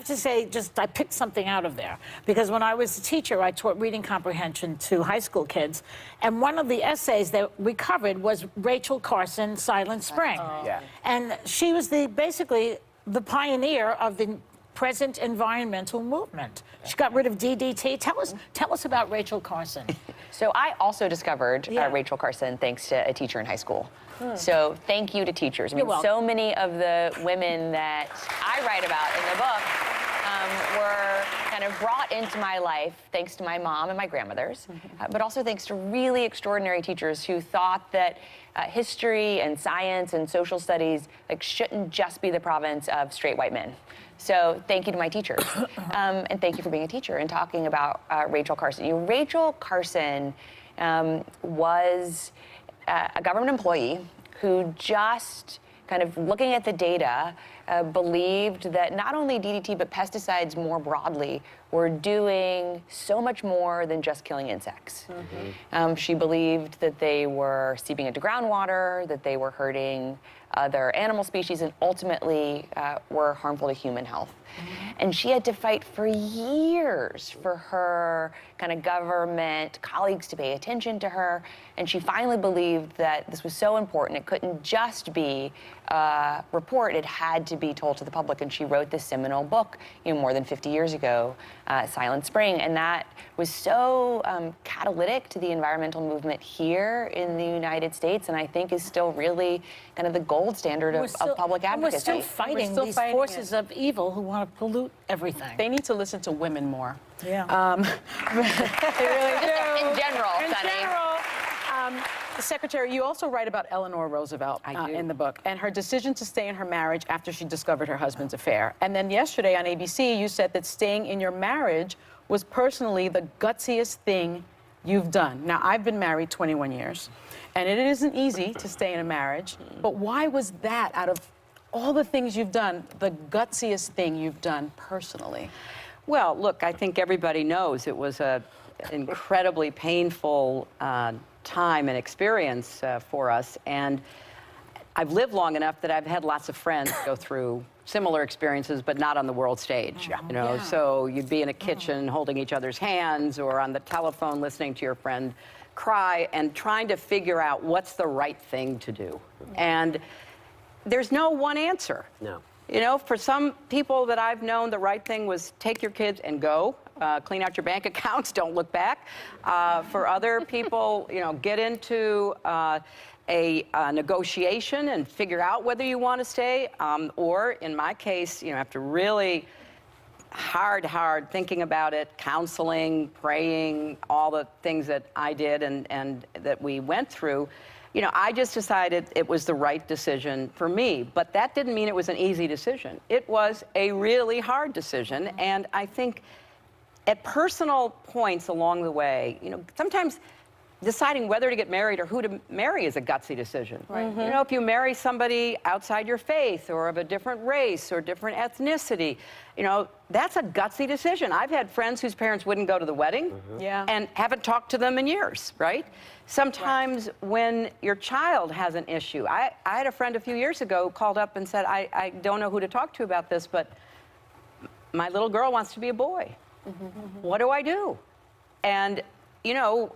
have to say, I picked something out of there. Because when I was a teacher, I taught reading comprehension to high school kids. And one of the essays that we covered was Rachel Carson, Silent Spring. Yeah. And she was basically the pioneer of the present environmental movement. She got rid of DDT. Tell us about Rachel Carson. So I also discovered Rachel Carson thanks to a teacher in high school. So thank you to teachers. I mean, so many of the women that I write about in the book were kind of brought into my life thanks to my mom and my grandmothers, but also thanks to really extraordinary teachers who thought that history and science and social studies shouldn't just be the province of straight white men. So thank you to my teachers, and thank you for being a teacher and talking about Rachel Carson. Rachel Carson was a government employee who just kind of looking at the data, believed that not only DDT but pesticides more broadly were doing so much more than just killing insects. She believed that they were seeping into groundwater, that they were hurting other animal species, and ultimately were harmful to human health. And she had to fight for years for her kind of government colleagues to pay attention to her. And she finally believed that this was so important, it couldn't just be a report, it had to be told to the public. And she wrote this seminal book, more than 50 years ago, Silent Spring. And that was so catalytic to the environmental movement here in the United States, and I think is still really kind of the gold standard of public advocacy. And we're still fighting these forces of evil who want to pollute everything. They need to listen to women more. Yeah. They really do. In general, In Sunny. general. Secretary, you also write about Eleanor Roosevelt in the book and her decision to stay in her marriage after she discovered her husband's affair. And then yesterday on ABC, you said that staying in your marriage was personally the gutsiest thing you've done. Now, I've been married 21 years, and it isn't easy to stay in a marriage, but why was that, out of all the things you've done, the gutsiest thing you've done personally? Well, look, I think everybody knows it was an incredibly painful time and experience for us, and I've lived long enough that I've had lots of friends go through similar experiences, but not on the world stage. So you'd be in a kitchen holding each other's hands, or on the telephone listening to your friend cry and trying to figure out what's the right thing to do. And there's no one answer. No. For some people that I've known, the right thing was take your kids and go. Clean out your bank accounts, don't look back. For other people, get into a negotiation and figure out whether you want to stay. Or in my case, after really hard thinking about it, counseling, praying, all the things that I did and that we went through, I just decided it was the right decision for me. But that didn't mean it was an easy decision. It was a really hard decision. And I think at personal points along the way, sometimes deciding whether to get married or who to marry is a gutsy decision. If you marry somebody outside your faith or of a different race or different ethnicity, that's a gutsy decision. I've had friends whose parents wouldn't go to the wedding and haven't talked to them in years, right? Sometimes when your child has an issue. I had a friend a few years ago who called up and said, I don't know who to talk to about this, but my little girl wants to be a boy. What do I do? And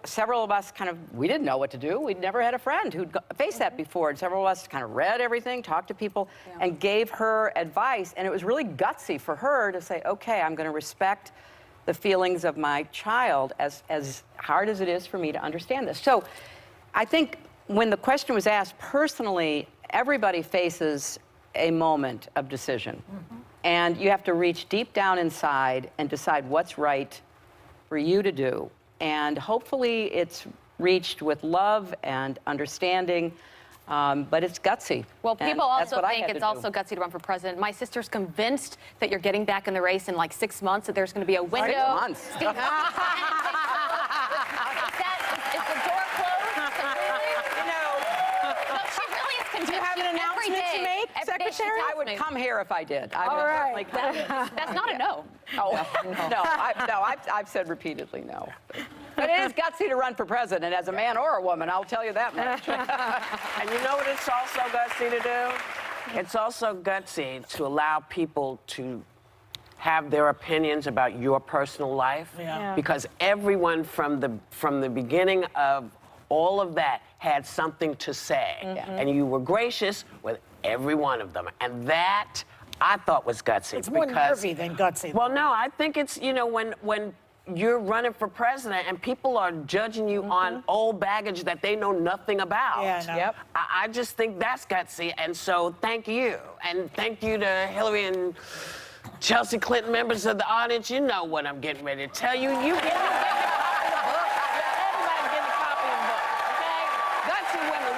several of us we didn't know what to do. We'd never had a friend who'd faced that before. And several of us kind of read everything, talked to people, and gave her advice. And it was really gutsy for her to say, okay, I'm going to respect the feelings of my child, as hard as it is for me to understand this. So I think when the question was asked, personally, everybody faces a moment of decision. And you have to reach deep down inside and decide what's right for you to do. And hopefully it's reached with love and understanding, but it's gutsy. Well, people also think it's also gutsy to run for president. My sister's convinced that you're getting back in the race in like 6 months, that there's going to be a window. 6 months. Is the door closed? She really is convinced. Do you have an announcement to make, Secretary? I would come here if I did. All right. That's not a no. I've said repeatedly no. But it is gutsy to run for president as a man or a woman, I'll tell you that much. And you know what it's also gutsy to do? It's also gutsy to allow people to have their opinions about your personal life. Yeah. Because everyone from the beginning of all of that had something to say. And you were gracious with every one of them. And that I thought was gutsy. It's more nervy than gutsy. Well, no, I think it's, you know, when you're running for president and people are judging you on old baggage that they know nothing about. Yeah, I know. Yep. I just think that's gutsy, and so thank you. And thank you to Hillary and Chelsea Clinton, members of the audience. You know what I'm getting ready to tell you. You get a copy of the book. Everybody's getting a copy of the book, okay? Gutsy women